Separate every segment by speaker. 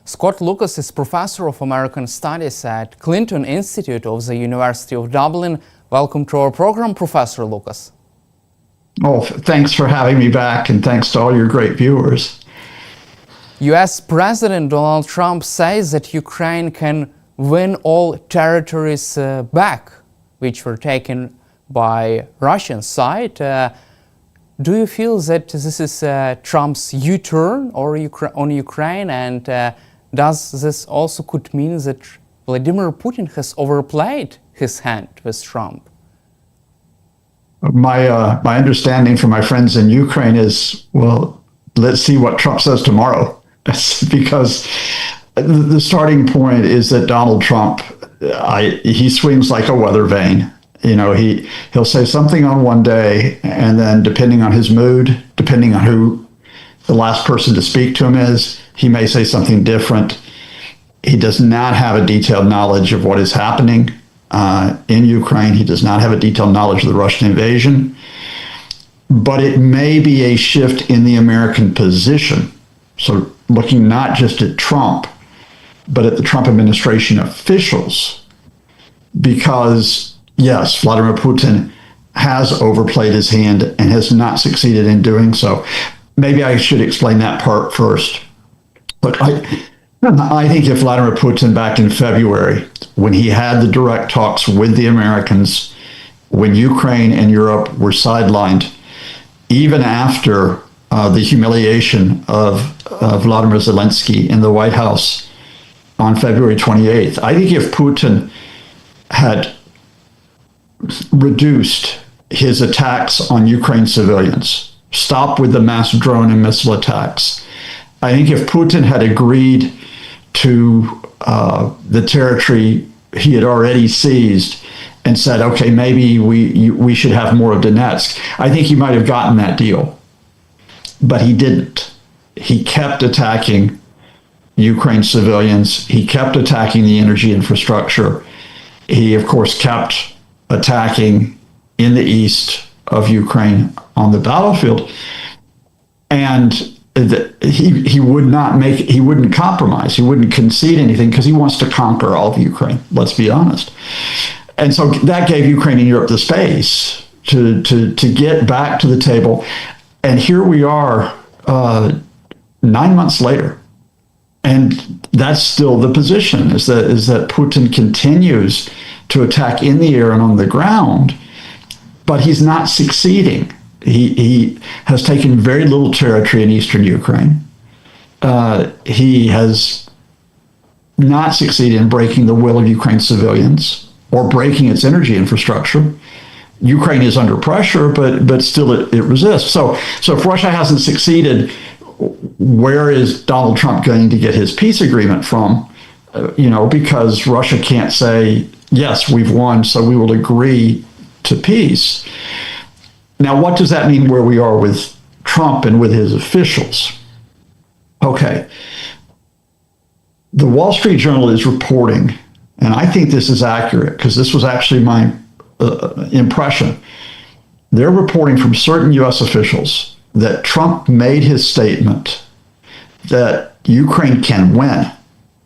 Speaker 1: Scott Lucas is Professor of American Studies at Clinton Institute of the University of Dublin. Welcome to our program, Professor Lucas.
Speaker 2: Oh, thanks for having me back, and thanks to all your great viewers.
Speaker 1: US President Donald Trump says that Ukraine can win all territories back, which were taken by Russian side. Do you feel that this is Trump's U-turn on Ukraine, and does this also could mean that Vladimir Putin has overplayed his hand with Trump?
Speaker 2: My understanding from my friends in Ukraine is, well, let's see what Trump says tomorrow. Because the starting point is that Donald Trump, he swings like a weather vane. You know, he'll say something on one day, and then depending on his mood, depending on who the last person to speak to him is, he may say something different. He does not have a detailed knowledge of what is happening in Ukraine. He does not have a detailed knowledge of the Russian invasion. But it may be a shift in the American position. So looking not just at Trump, but at the Trump administration officials, because yes, Vladimir Putin has overplayed his hand and has not succeeded in doing so. Maybe I should explain that part first. Look, I think if Vladimir Putin back in February, when he had the direct talks with the Americans, when Ukraine and Europe were sidelined, even after the humiliation of Vladimir Zelensky in the White House on February 28th, I think if Putin had reduced his attacks on Ukraine civilians, stopped with the mass drone and missile attacks, I think if Putin had agreed to the territory he had already seized and said, okay, maybe we should have more of Donetsk, I think he might have gotten that deal. But he didn't. He kept attacking Ukraine civilians. He kept attacking the energy infrastructure. He, of course, kept attacking in the east of Ukraine on the battlefield. And he wouldn't compromise. He wouldn't concede anything because he wants to conquer all of Ukraine, let's be honest. And so that gave Ukraine and Europe the space to get back to the table. And here we are 9 months later. And that's still the position, is that Putin continues to attack in the air and on the ground, but he's not succeeding. He has taken very little territory in eastern Ukraine. He has not succeeded in breaking the will of Ukraine civilians or breaking its energy infrastructure. Ukraine is under pressure, but still it resists. So if Russia hasn't succeeded, where is Donald Trump going to get his peace agreement from? Because Russia can't say, yes, we've won, so we will agree to peace. Now, what does that mean where we are with Trump and with his officials? Okay. The Wall Street Journal is reporting, and I think this is accurate because this was actually my impression. They're reporting from certain U.S. officials that Trump made his statement that Ukraine can win,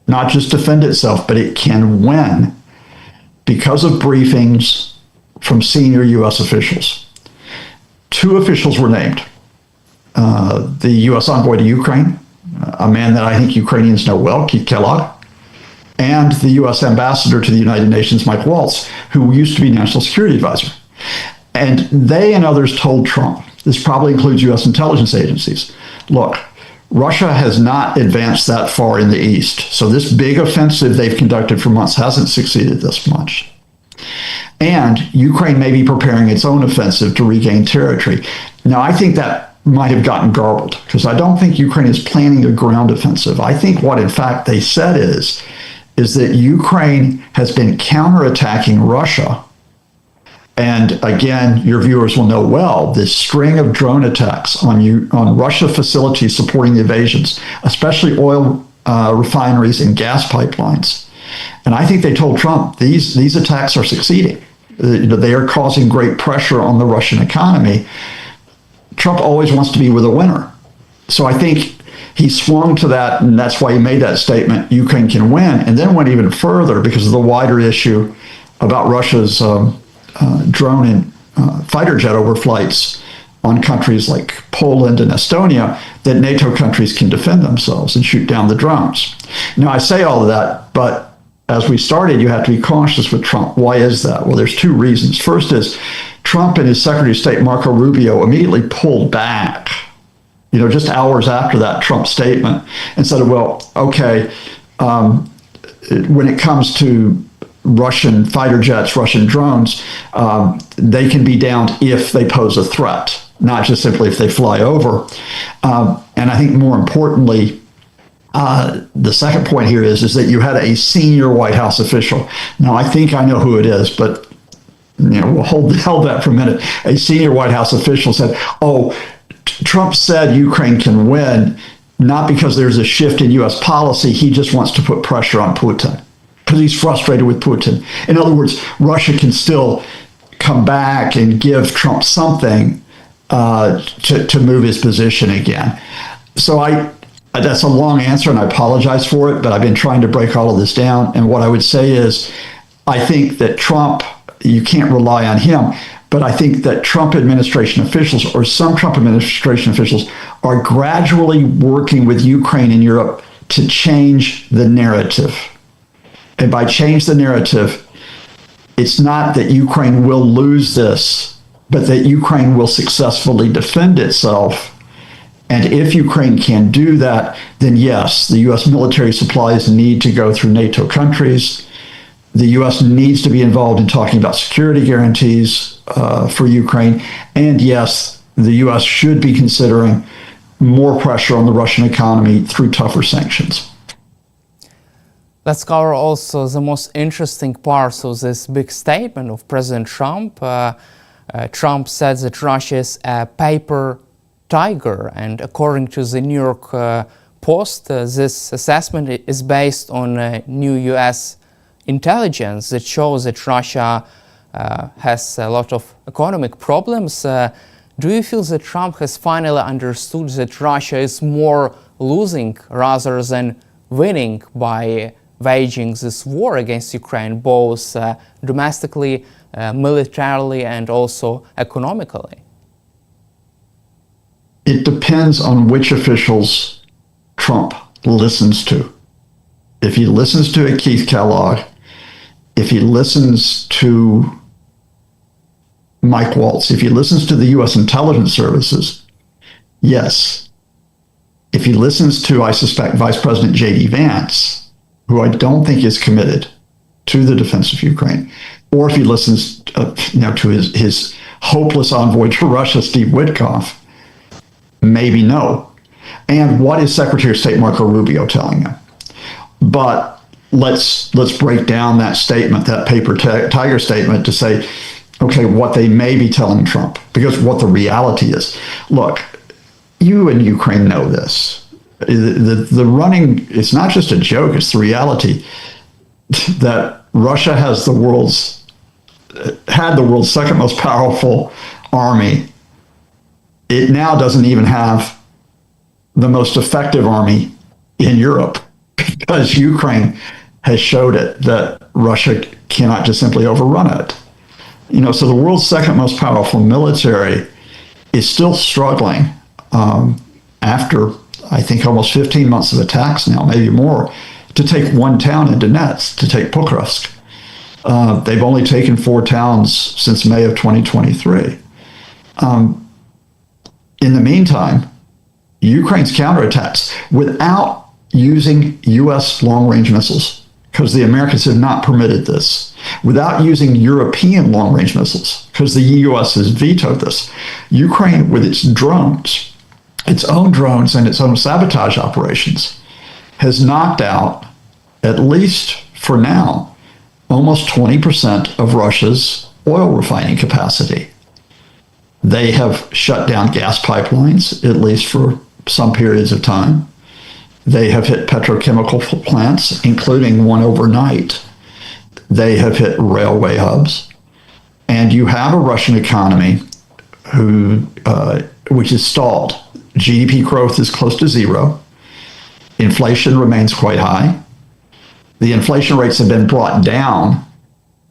Speaker 2: not just defend itself, but it can win because of briefings from senior U.S. officials. 2 officials were named. The U.S. envoy to Ukraine, a man that I think Ukrainians know well, Keith Kellogg, and the U.S. ambassador to the United Nations, Mike Waltz, who used to be National Security Advisor. And they and others told Trump, this probably includes U.S. intelligence agencies, look, Russia has not advanced that far in the east. So this big offensive they've conducted for months hasn't succeeded this much. And Ukraine may be preparing its own offensive to regain territory. Now, I think that might have gotten garbled because I don't think Ukraine is planning a ground offensive. I think what, in fact, they said is that Ukraine has been counterattacking Russia. And again, your viewers will know well, this string of drone attacks on Russia facilities supporting the invasions, especially oil refineries and gas pipelines. And I think they told Trump, these attacks are succeeding. They are causing great pressure on the Russian economy. Trump always wants to be with a winner. So I think he swung to that, and that's why he made that statement, Ukraine can win, and then went even further because of the wider issue about Russia's drone and fighter jet overflights on countries like Poland and Estonia, that NATO countries can defend themselves and shoot down the drones. Now, I say all of that, but as we started, you have to be cautious with Trump. Why is that? Well, there's two reasons. First is Trump and his Secretary of State, Marco Rubio, immediately pulled back, just hours after that Trump statement, and said, well, okay, when it comes to Russian fighter jets, Russian drones, they can be downed if they pose a threat, not just simply if they fly over. And I think more importantly, the second point here is that you had a senior White House official. Now, I think I know who it is, but we'll hold that for a minute. A senior White House official said, Trump said Ukraine can win, not because there's a shift in U.S. policy. He just wants to put pressure on Putin because he's frustrated with Putin. In other words, Russia can still come back and give Trump something to move his position again. So that's a long answer, and I apologize for it, but I've been trying to break all of this down. And what I would say is, I think that Trump, you can't rely on him, but I think that Trump administration officials, or some Trump administration officials, are gradually working with Ukraine and Europe to change the narrative. And by change the narrative, it's not that Ukraine will lose this, but that Ukraine will successfully defend itself. And if Ukraine can do that, then yes, the U.S. military supplies need to go through NATO countries. The U.S. needs to be involved in talking about security guarantees for Ukraine. And yes, the U.S. should be considering more pressure on the Russian economy through tougher sanctions.
Speaker 1: Let's cover also the most interesting parts of this big statement of President Trump. Trump said that Russia is a paper tiger, and according to the New York Post, this assessment is based on new U.S. intelligence that shows that Russia has a lot of economic problems. Do you feel that Trump has finally understood that Russia is more losing rather than winning by waging this war against Ukraine, both domestically, militarily, and also economically?
Speaker 2: It depends on which officials Trump listens to. If he listens to a Keith Kellogg, if he listens to Mike Waltz, if he listens to the U.S. intelligence services, yes. If he listens to, I suspect, Vice President J.D. Vance, who I don't think is committed to the defense of Ukraine, or if he listens to his hopeless envoy to Russia, Steve Witkoff, maybe no. And what is Secretary of State Marco Rubio telling him? But let's break down that statement, that paper tiger statement, to say, okay, what they may be telling Trump, because what the reality is. Look, you in Ukraine know this. The running, it's not just a joke, it's the reality that Russia has had the world's second most powerful army. It now doesn't even have the most effective army in Europe because Ukraine has showed it that Russia cannot just simply overrun it. So the world's second most powerful military is still struggling after, I think, almost 15 months of attacks now, maybe more, to take one town in Donetsk, to take Pokrovsk. They've only taken 4 towns since May of 2023. In the meantime, Ukraine's counterattacks without using U.S. long-range missiles, because the Americans have not permitted this, without using European long-range missiles, because the U.S. has vetoed this, Ukraine, with its drones, its own drones and its own sabotage operations, has knocked out, at least for now, almost 20% of Russia's oil refining capacity. They have shut down gas pipelines, at least for some periods of time. They have hit petrochemical plants, including one overnight. They have hit railway hubs. And you have a Russian economy which is stalled. GDP growth is close to zero. inflation remains quite high. The inflation rates have been brought down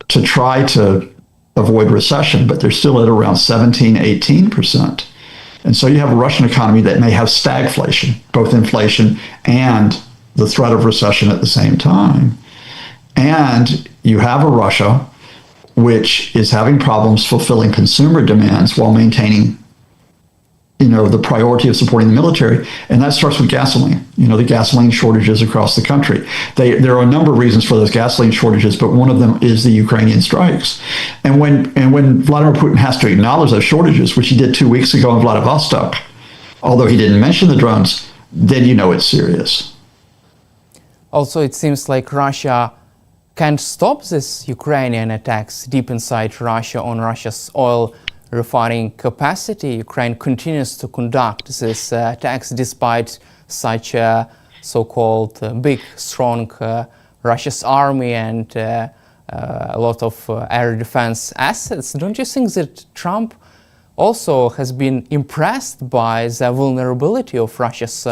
Speaker 2: to try to avoid recession, but they're still at around 17, 18%. And so you have a Russian economy that may have stagflation, both inflation and the threat of recession at the same time. And you have a Russia which is having problems fulfilling consumer demands while maintaining, the priority of supporting the military. And that starts with gasoline, the gasoline shortages across the country. There are a number of reasons for those gasoline shortages, but one of them is the Ukrainian strikes. And when Vladimir Putin has to acknowledge those shortages, which he did 2 weeks ago in Vladivostok, although he didn't mention the drones, then it's serious.
Speaker 1: Also, it seems like Russia can't stop these Ukrainian attacks deep inside Russia on Russia's oil refining capacity. Ukraine continues to conduct these attacks despite such a so-called big, strong Russia's army and a lot of air defense assets. Don't you think that Trump also has been impressed by the vulnerability of Russia's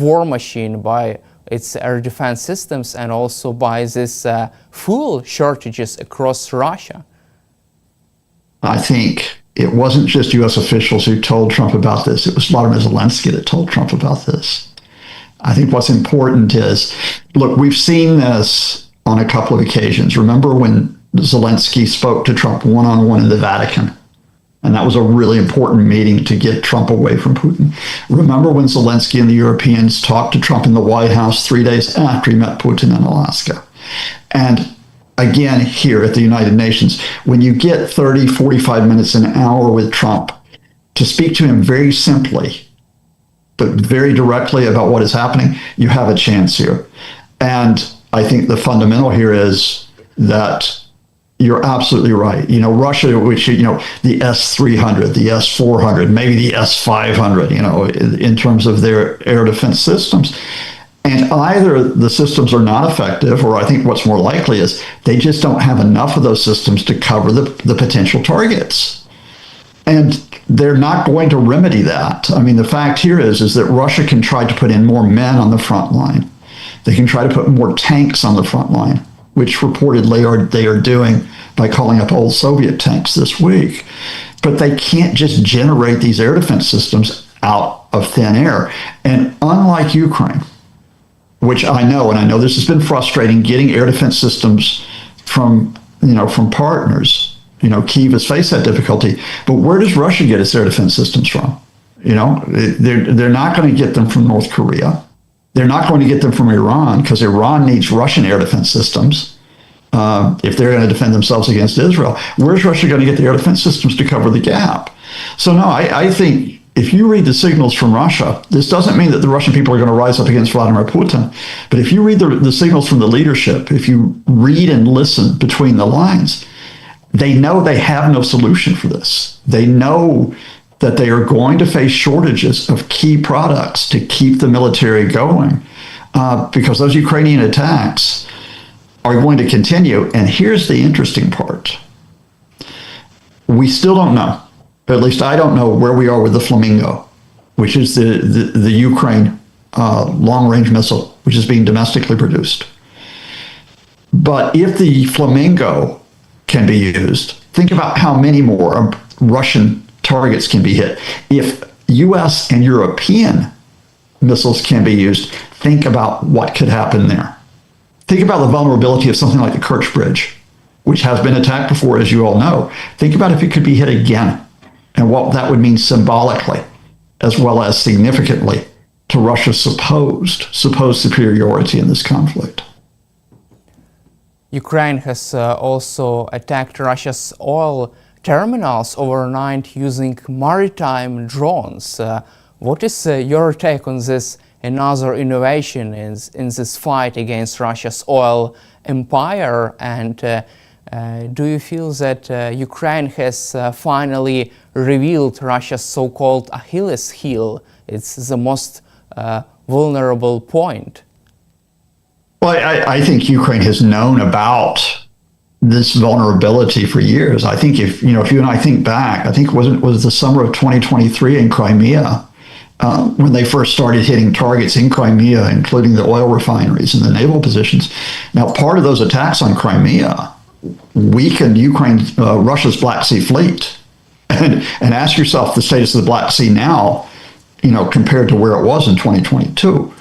Speaker 1: war machine, by its air defense systems, and also by these fuel shortages across Russia?
Speaker 2: I think it wasn't just U.S. officials who told Trump about this. It was Vladimir Zelensky that told Trump about this. I think what's important is, look, we've seen this on a couple of occasions. Remember when Zelensky spoke to Trump one-on-one in the Vatican? And that was a really important meeting to get Trump away from Putin. Remember when Zelensky and the Europeans talked to Trump in the White House 3 days after he met Putin in Alaska? And again, here at the United Nations, when you get 30, 45 minutes, an hour with Trump to speak to him very simply, but very directly about what is happening, you have a chance here. And I think the fundamental here is that you're absolutely right. Russia, which, the S-300, the S-400, maybe the S-500, in terms of their air defense systems. And either the systems are not effective, or I think what's more likely is they just don't have enough of those systems to cover the potential targets. And they're not going to remedy that. I mean, the fact here is that Russia can try to put in more men on the front line. They can try to put more tanks on the front line, which reportedly they are doing by calling up old Soviet tanks this week. But they can't just generate these air defense systems out of thin air. And unlike Ukraine, which I know this has been frustrating, getting air defense systems from partners. Kyiv has faced that difficulty. But where does Russia get its air defense systems from? They're not going to get them from North Korea. They're not going to get them from Iran, because Iran needs Russian air defense systems if they're going to defend themselves against Israel. Where's Russia going to get the air defense systems to cover the gap? So no, I think if you read the signals from Russia, this doesn't mean that the Russian people are going to rise up against Vladimir Putin. But if you read the signals from the leadership, if you read and listen between the lines, they know they have no solution for this. They know that they are going to face shortages of key products to keep the military going, because those Ukrainian attacks are going to continue. And here's the interesting part. We still don't know, at least I don't know, where we are with the Flamingo, which is the Ukraine long-range missile, which is being domestically produced. But if the Flamingo can be used, think about how many more Russian targets can be hit. If US and European missiles can be used, think about what could happen there. Think about the vulnerability of something like the Kerch Bridge, which has been attacked before, as you all know. Think about if it could be hit again, and what that would mean symbolically, as well as significantly, to Russia's supposed superiority in this conflict.
Speaker 1: Ukraine has also attacked Russia's oil terminals overnight using maritime drones. What is your take on this, another innovation in this fight against Russia's oil empire? And do you feel that Ukraine has finally revealed Russia's so-called Achilles heel? It's the most vulnerable point.
Speaker 2: Well, I think Ukraine has known about this vulnerability for years. I think if you and I think back, I think was the summer of 2023 in Crimea, when they first started hitting targets in Crimea, including the oil refineries and the naval positions. Now, part of those attacks on Crimea weakened Russia's Black Sea fleet. And ask yourself the status of the Black Sea now, compared to where it was in 2022.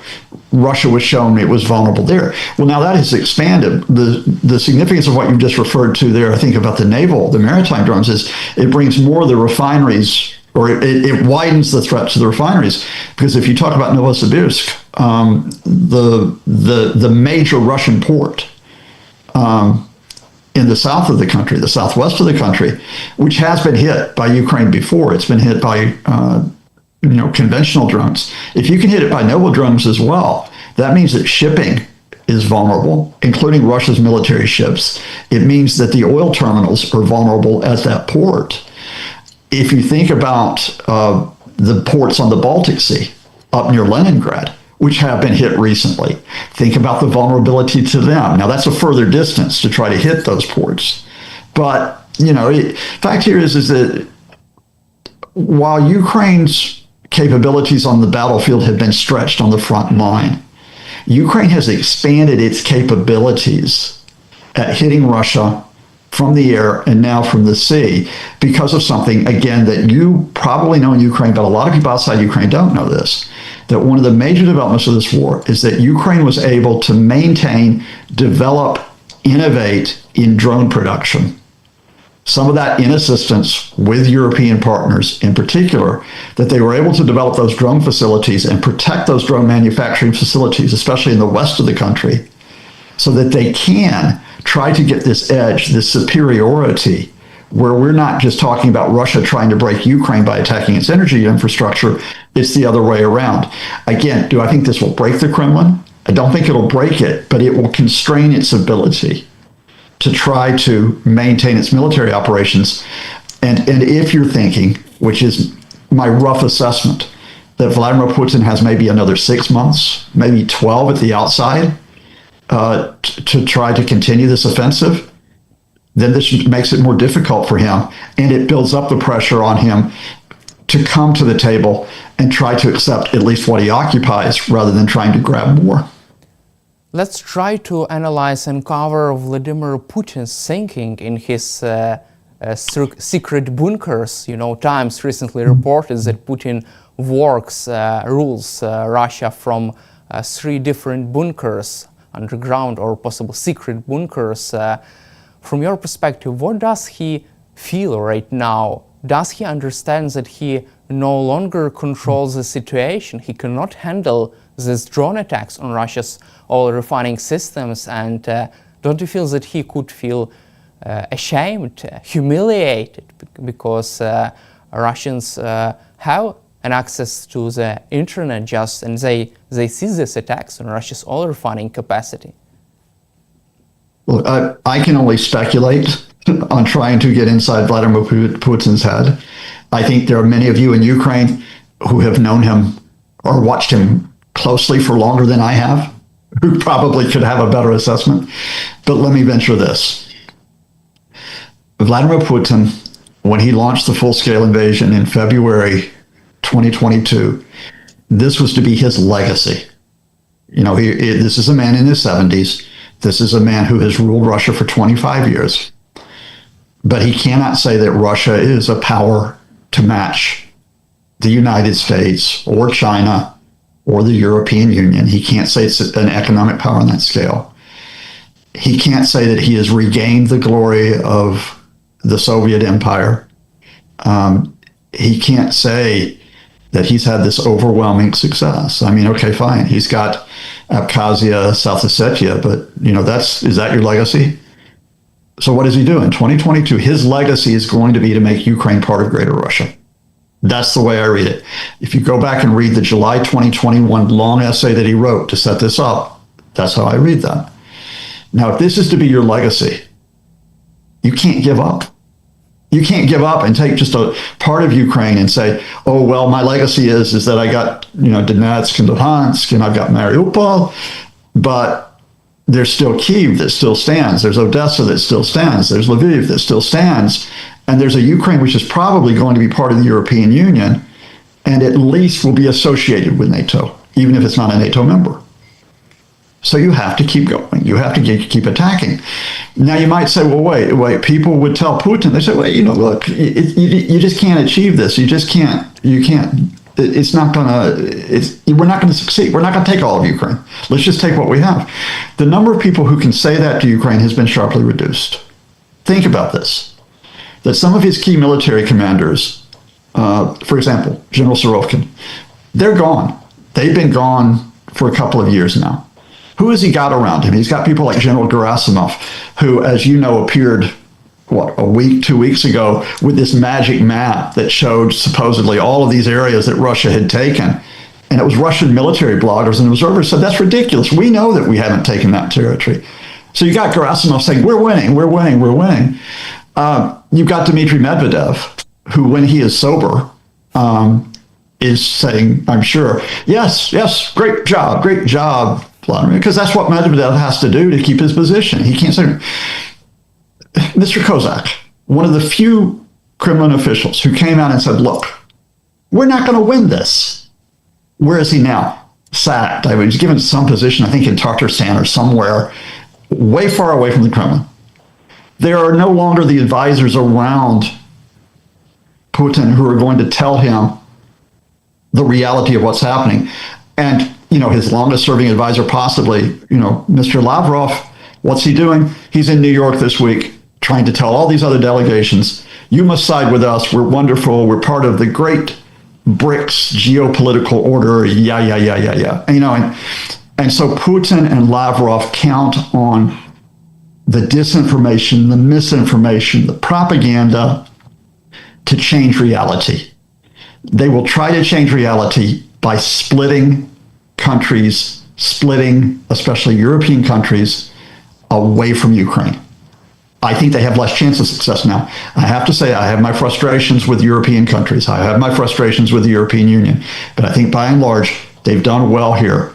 Speaker 2: Russia was shown it was vulnerable there. Well, now that has expanded. The significance of what you just referred to there, I think, about the maritime drones, is it brings more of the refineries, or it widens the threat to the refineries. Because if you talk about Novosibirsk, the major Russian port in the south of the country, the southwest of the country, which has been hit by Ukraine before, it's been hit by conventional drones. If you can hit it by naval drones as well, that means that shipping is vulnerable, including Russia's military ships. It means that the oil terminals are vulnerable at that port. If you think about the ports on the Baltic Sea up near Leningrad, which have been hit recently, think about the vulnerability to them. Now, that's a further distance to try to hit those ports. But, fact here is that while Ukraine's capabilities on the battlefield have been stretched on the front line, Ukraine has expanded its capabilities at hitting Russia from the air and now from the sea because of something, again, that you probably know in Ukraine, but a lot of people outside Ukraine don't know this, that one of the major developments of this war is that Ukraine was able to maintain, develop, innovate in drone production. Some of that in assistance with European partners in particular, that they were able to develop those drone facilities and protect those drone manufacturing facilities, especially in the west of the country, so that they can try to get this edge, this superiority, where we're not just talking about Russia trying to break Ukraine by attacking its energy infrastructure, it's the other way around. Again, do I think this will break the Kremlin? I don't think it'll break it, but it will constrain its ability to try to maintain its military operations. And if you're thinking, which is my rough assessment, that Vladimir Putin has maybe another 6 months, maybe 12 at the outside, to try to continue this offensive, then this makes it more difficult for him, and it builds up the pressure on him to come to the table and try to accept at least what he occupies rather than trying to grab more.
Speaker 1: Let's try to analyze and cover Vladimir Putin's thinking in his secret bunkers. Times recently reported that Putin rules Russia from 3 different bunkers, underground or possible secret bunkers. From your perspective, what does he feel right now? Does he understand that he no longer controls the situation? He cannot handle these drone attacks on Russia's oil refining systems, and don't you feel that he could feel ashamed, humiliated, because Russians have an access to the internet and they see these attacks on Russia's oil refining capacity?
Speaker 2: Look, I can only speculate on trying to get inside Vladimir Putin's head. I think there are many of you in Ukraine who have known him or watched him closely for longer than I have, who probably could have a better assessment. But let me venture this. Vladimir Putin, when he launched the full-scale invasion in February 2022, this was to be his legacy. This is a man in his 70s. This is a man who has ruled Russia for 25 years. But he cannot say that Russia is a power to match the United States or China or the European Union. He can't say it's an economic power on that scale. He can't say that he has regained the glory of the Soviet Empire. He can't say that he's had this overwhelming success. I mean, okay, fine. He's got Abkhazia, South Ossetia, but is that your legacy? So what does he do in 2022? His legacy is going to be to make Ukraine part of Greater Russia. That's the way I read it. If you go back and read the July 2021 long essay that he wrote to set this up, that's how I read that. Now, if this is to be your legacy, you can't give up. You can't give up and take just a part of Ukraine and say, oh, well, my legacy is that I got, Donetsk and Luhansk, and I've got Mariupol, but there's still Kyiv that still stands. There's Odessa that still stands. There's Lviv that still stands. And there's a Ukraine which is probably going to be part of the European Union. and at least will be associated with NATO, even if it's not a NATO member. So you have to keep going. You have to keep attacking. Now you might say, well, wait. People would tell Putin, they say, well, look, you just can't achieve this. You just can't. You can't. It's not gonna. We're not going to succeed. We're not going to take all of Ukraine. Let's just take what we have. The number of people who can say that to Ukraine has been sharply reduced. Think about this: that some of his key military commanders, for example, General Surovikin, they're gone. They've been gone for a couple of years now. Who has he got around him? He's got people like General Gerasimov, who, as you know, appeared, a week, 2 weeks ago with this magic map that showed supposedly all of these areas that Russia had taken. And it was Russian military bloggers and observers said, that's ridiculous. We know that we haven't taken that territory. So you got Gerasimov saying, we're winning. You've got Dmitry Medvedev, who, when he is sober, is saying, I'm sure, yes, great job, Vladimir, because that's what Medvedev has to do to keep his position. He can't say, Mr. Kozak, one of the few Kremlin officials who came out and said, look, we're not going to win this. Where is he now? Sacked. I was given some position, I think in Tatarstan or somewhere, way far away from the Kremlin. There are no longer the advisors around Putin who are going to tell him the reality of what's happening. And his longest serving advisor, possibly, Mr. Lavrov, what's he doing? He's in New York this week trying to tell all these other delegations, you must side with us. We're wonderful. We're part of the great BRICS geopolitical order. Yeah. And so Putin and Lavrov count on the disinformation, the misinformation, the propaganda to change reality. They will try to change reality by splitting countries, especially European countries, away from Ukraine. I think they have less chance of success now. I have to say, I have my frustrations with European countries. I have my frustrations with the European Union. But I think by and large, they've done well here.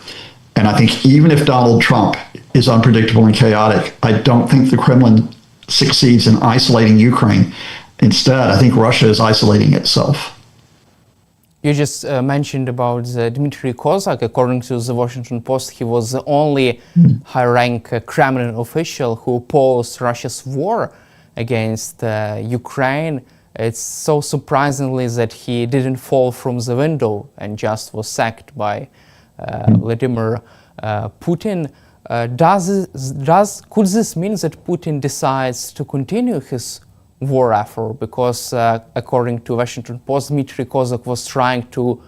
Speaker 2: And I think even if Donald Trump is unpredictable and chaotic, I don't think the Kremlin succeeds in isolating Ukraine. Instead, I think Russia is isolating itself.
Speaker 1: You just mentioned about Dmitry Kozak. According to the Washington Post, he was the only high-rank Kremlin official who opposed Russia's war against Ukraine. It's so surprisingly that he didn't fall from the window and just was sacked by Vladimir Putin. Could this mean that Putin decides to continue his war effort? Because according to Washington Post, Dmitry Kozak was trying to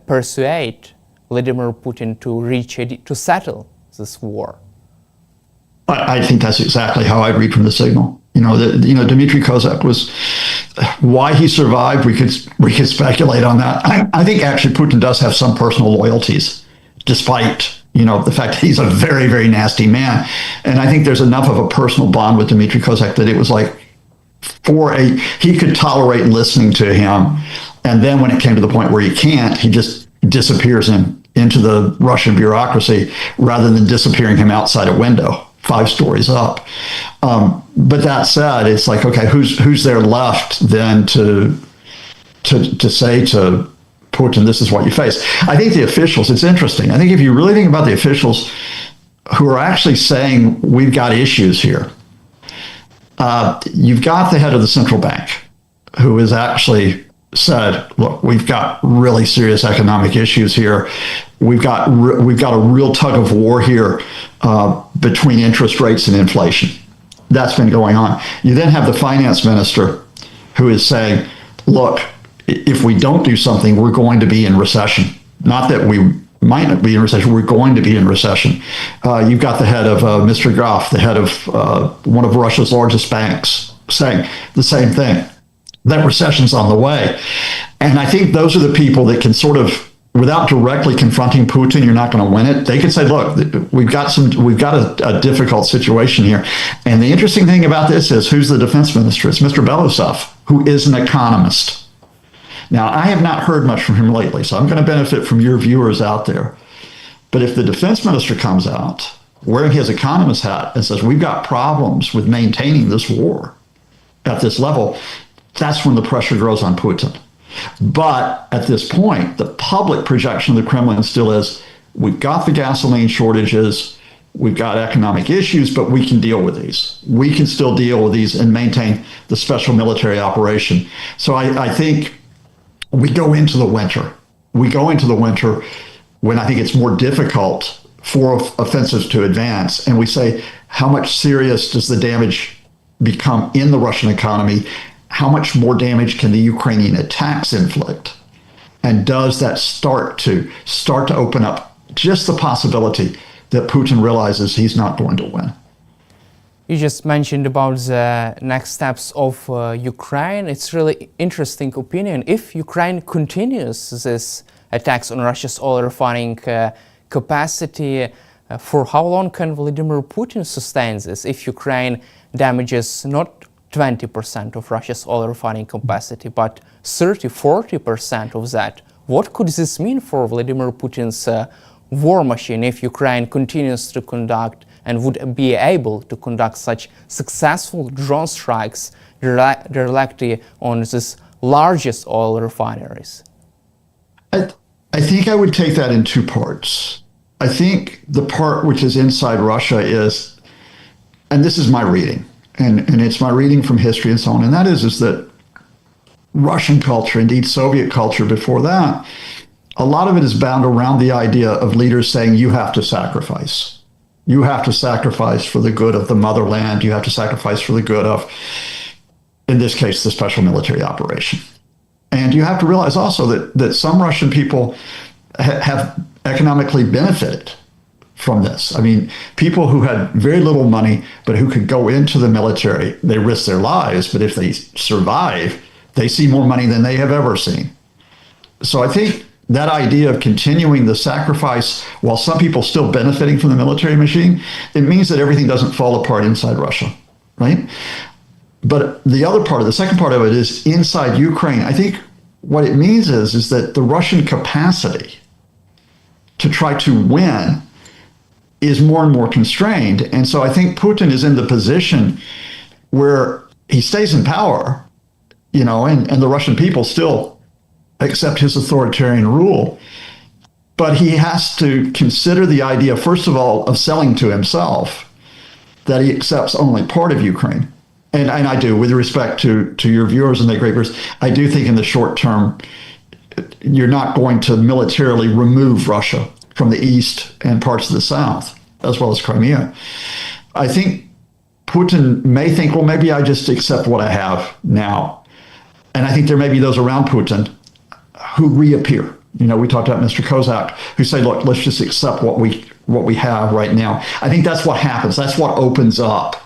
Speaker 1: persuade Vladimir Putin to settle this war.
Speaker 2: I think that's exactly how I read from the signal. Dmitry Kozak was, why he survived, we could speculate on that. I think actually Putin does have some personal loyalties, despite the fact that he's a very, very nasty man. And I think there's enough of a personal bond with Dmitry Kozak that it was like he could tolerate listening to him. And then when it came to the point where he can't, he just disappears into the Russian bureaucracy rather than disappearing him outside a window 5 stories up. But that said, it's like, okay, who's there left then to say to Putin, this is what you face? I think the officials, it's interesting. I think if you really think about the officials who are actually saying we've got issues here, you've got the head of the central bank who has actually said, look, we've got really serious economic issues here. We've got a real tug of war here between interest rates and inflation. That's been going on. You then have the finance minister who is saying, look, if we don't do something, we're going to be in recession. Not that we might not be in recession, we're going to be in recession. You've got the head of Mr. Graf, the head of one of Russia's largest banks, saying the same thing, that recession's on the way. And I think those are the people that can sort of, without directly confronting Putin, you're not going to win it. They can say, look, we've got a difficult situation here. And the interesting thing about this is, who's the defense minister? It's Mr. Belousov, who is an economist. Now, I have not heard much from him lately, so I'm going to benefit from your viewers out there. But if the defense minister comes out wearing his economist hat and says, we've got problems with maintaining this war at this level, that's when the pressure grows on Putin. But at this point, the public projection of the Kremlin still is, we've got the gasoline shortages, we've got economic issues, but we can deal with these. We can still deal with these and maintain the special military operation. So I think we go into the winter. We go into the winter when I think it's more difficult for offensives to advance. And we say, how much serious does the damage become in the Russian economy? How much more damage can the Ukrainian attacks inflict? And does that start to open up just the possibility that Putin realizes he's not going to win?
Speaker 1: You just mentioned about the next steps of Ukraine. It's really interesting opinion. If Ukraine continues this attacks on Russia's oil refining capacity, for how long can Vladimir Putin sustain this? If Ukraine damages not 20% of Russia's oil refining capacity, but 30-40% of that, what could this mean for Vladimir Putin's war machine if Ukraine continues to conduct and would be able to conduct such successful drone strikes directly on this largest oil refineries?
Speaker 2: I think I would take that in two parts. I think the part which is inside Russia is, and this is my reading, and it's my reading from history and so on, and that is that Russian culture, indeed Soviet culture before that, a lot of it is bound around the idea of leaders saying, you have to sacrifice. You have to sacrifice for the good of the motherland. You have to sacrifice for the good of, in this case, the special military operation. And you have to realize also that some Russian people have economically benefited from this. I mean, people who had very little money, but who could go into the military, they risk their lives, but if they survive, they see more money than they have ever seen. So I think that idea of continuing the sacrifice while some people still benefiting from the military machine, it means that everything doesn't fall apart inside Russia, right? But the second part of it is inside Ukraine. I think what it means is that the Russian capacity to try to win is more and more constrained. And so I think Putin is in the position where he stays in power, and the Russian people still accept his authoritarian rule. But he has to consider the idea, first of all, of selling to himself that he accepts only part of Ukraine. And I do, with respect to your viewers and the great viewers, I do think in the short term, you're not going to militarily remove Russia from the east and parts of the south, as well as Crimea. I think Putin may think, well, maybe I just accept what I have now. And I think there may be those around Putin who reappear. We talked about Mr. Kozak, who say, look, let's just accept what we have right now. I think that's what happens. That's what opens up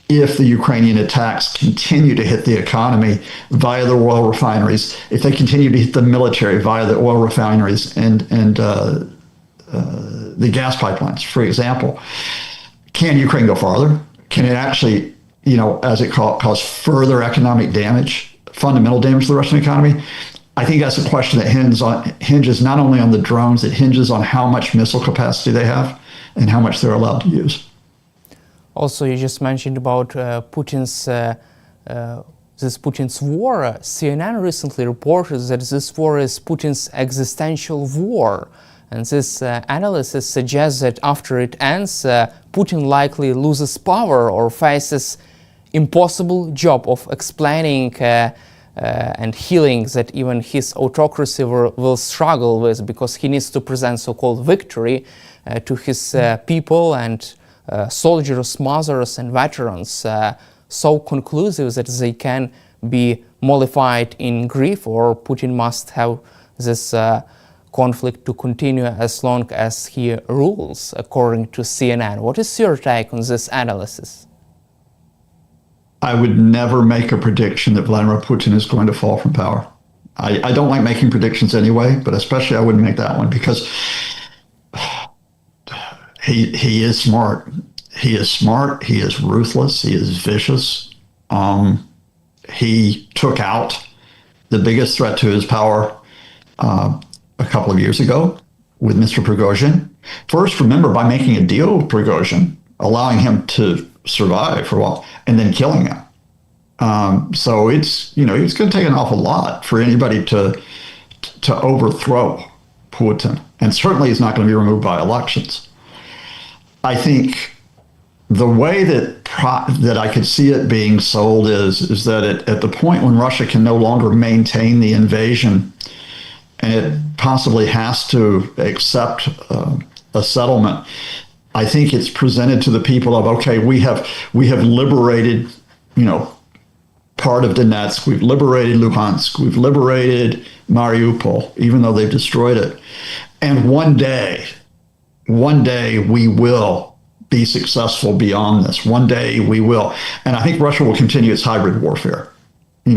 Speaker 2: if the Ukrainian attacks continue to hit the economy via the oil refineries, if they continue to hit the military via the oil refineries and the gas pipelines, for example. Can Ukraine go farther? Can it actually, as it cause further economic damage, fundamental damage to the Russian economy? I think that's a question that hinges not only on the drones, it hinges on how much missile capacity they have and how much they're allowed to use.
Speaker 1: Also, you just mentioned about Putin's war. CNN recently reported that this war is Putin's existential war. And this analysis suggests that after it ends, Putin likely loses power or faces impossible job of explaining and healing that even his autocracy will struggle with, because he needs to present so-called victory to his people and soldiers, mothers and veterans, so conclusive that they can be mollified in grief, or Putin must have this conflict to continue as long as he rules, according to CNN. What is your take on this analysis?
Speaker 2: I would never make a prediction that Vladimir Putin is going to fall from power. I don't like making predictions anyway, but especially I wouldn't make that one, because he is smart. He is smart. He is ruthless. He is vicious. He took out the biggest threat to his power a couple of years ago with Mr. Prigozhin. First, remember, by making a deal with Prigozhin, allowing him to survive for a while, and then killing him. So it's it's going to take an awful lot for anybody to overthrow Putin, and certainly he's not going to be removed by elections. I think the way that I could see it being sold is that at the point when Russia can no longer maintain the invasion, and it possibly has to accept a settlement, I think it's presented to the people of, okay, we have liberated, part of Donetsk, we've liberated Luhansk, we've liberated Mariupol, even though they've destroyed it. And one day we will be successful beyond this. One day we will. And I think Russia will continue its hybrid warfare,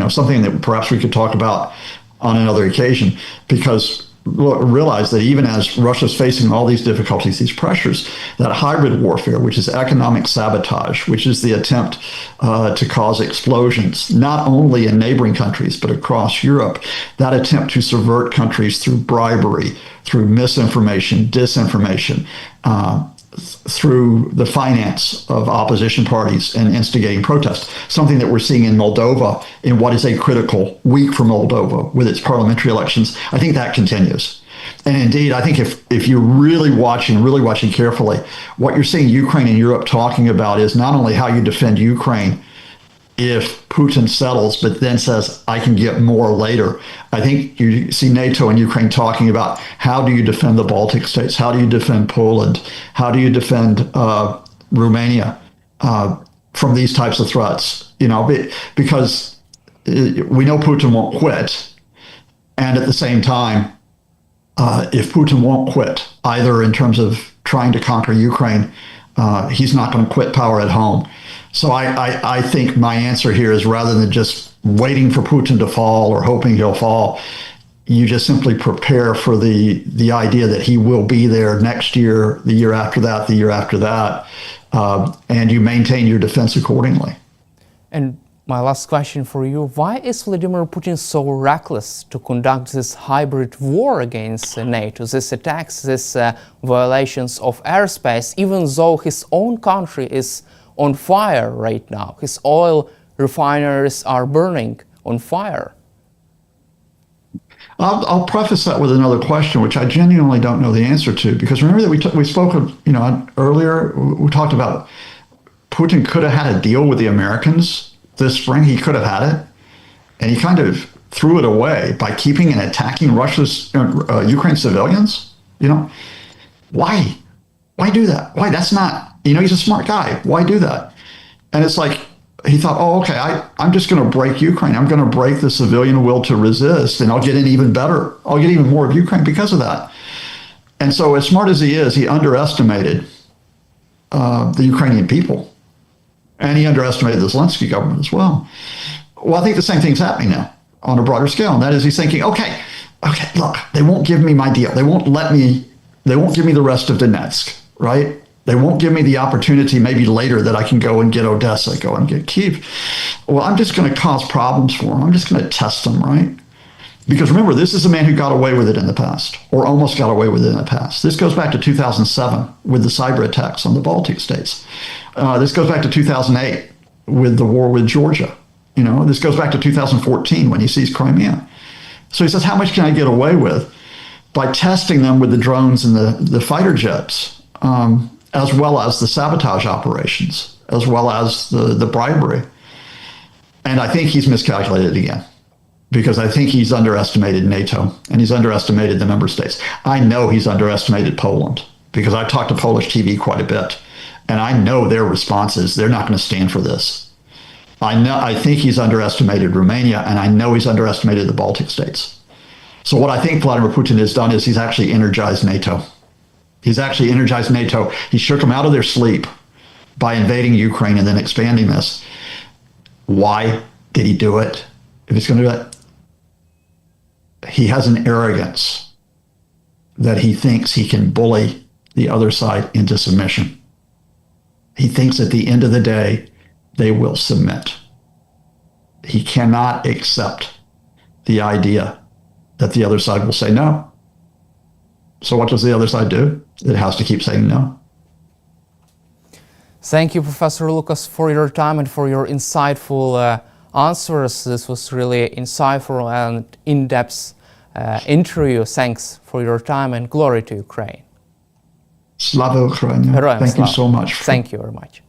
Speaker 2: something that perhaps we could talk about on another occasion, because realize that even as Russia's facing all these difficulties, these pressures, that hybrid warfare, which is economic sabotage, which is the attempt to cause explosions, not only in neighboring countries, but across Europe, that attempt to subvert countries through bribery, through misinformation, disinformation, through the finance of opposition parties and instigating protests, something that we're seeing in Moldova in what is a critical week for Moldova with its parliamentary elections. I think that continues. And indeed, I think if you're really watching carefully, what you're seeing Ukraine and Europe talking about is not only how you defend Ukraine if Putin settles, but then says, I can get more later. I think you see NATO and Ukraine talking about how do you defend the Baltic states? How do you defend Poland? How do you defend Romania from these types of threats? Because we know Putin won't quit. And at the same time, if Putin won't quit, either in terms of trying to conquer Ukraine, he's not going to quit power at home. So I think my answer here is, rather than just waiting for Putin to fall or hoping he'll fall, you just simply prepare for the idea that he will be there next year, the year after that, the year after that, and you maintain your defense accordingly.
Speaker 1: And my last question for you, why is Vladimir Putin so reckless to conduct this hybrid war against NATO, these attacks, these violations of airspace, even though his own country is on fire right now? His oil refineries are burning on fire.
Speaker 2: I'll preface that with another question, which I genuinely don't know the answer to, because remember that we spoke of, earlier, we talked about Putin could have had a deal with the Americans this spring. He could have had it, and he kind of threw it away by keeping and attacking Russia's Ukraine civilians. Why do that? Why? That's not, he's a smart guy. Why do that? And it's like, he thought, okay, I'm just going to break Ukraine. I'm going to break the civilian will to resist, and I'll get in even better. I'll get even more of Ukraine because of that. And so, as smart as he is, he underestimated the Ukrainian people. And he underestimated the Zelensky government as well. Well, I think the same thing's happening now on a broader scale. And that is, he's thinking, okay, look, they won't give me my deal. They won't give me the rest of Donetsk, right? They won't give me the opportunity maybe later that I can go and get Odessa, go and get Kyiv. Well, I'm just going to cause problems for him. I'm just going to test them, right? Because remember, this is a man who got away with it in the past, or almost got away with it in the past. This goes back to 2007 with the cyber attacks on the Baltic states. This goes back to 2008 with the war with Georgia. This goes back to 2014 when he seized Crimea. So he says, how much can I get away with by testing them with the drones and the fighter jets, as well as the sabotage operations, as well as the bribery? And I think he's miscalculated again, because I think he's underestimated NATO and he's underestimated the member states. I know he's underestimated Poland, because I talked to Polish TV quite a bit, and I know their responses. They're not going to stand for this. I think he's underestimated Romania, and I know he's underestimated the Baltic states. So what I think Vladimir Putin has done is he's actually energized NATO. He's actually energized NATO. He shook them out of their sleep by invading Ukraine and then expanding this. Why did he do it? If he's going to do that, he has an arrogance that he thinks he can bully the other side into submission. He thinks at the end of the day, they will submit. He cannot accept the idea that the other side will say no. So what does the other side do? It has to keep saying no.
Speaker 1: Thank you, Professor Lucas, for your time and for your insightful answers. This was really insightful and in-depth interview. Thanks for your time, and glory to Ukraine.
Speaker 2: Slava Ukraine.
Speaker 1: Героям
Speaker 2: Thank you
Speaker 1: слава.
Speaker 2: so much.
Speaker 1: Thank you very much.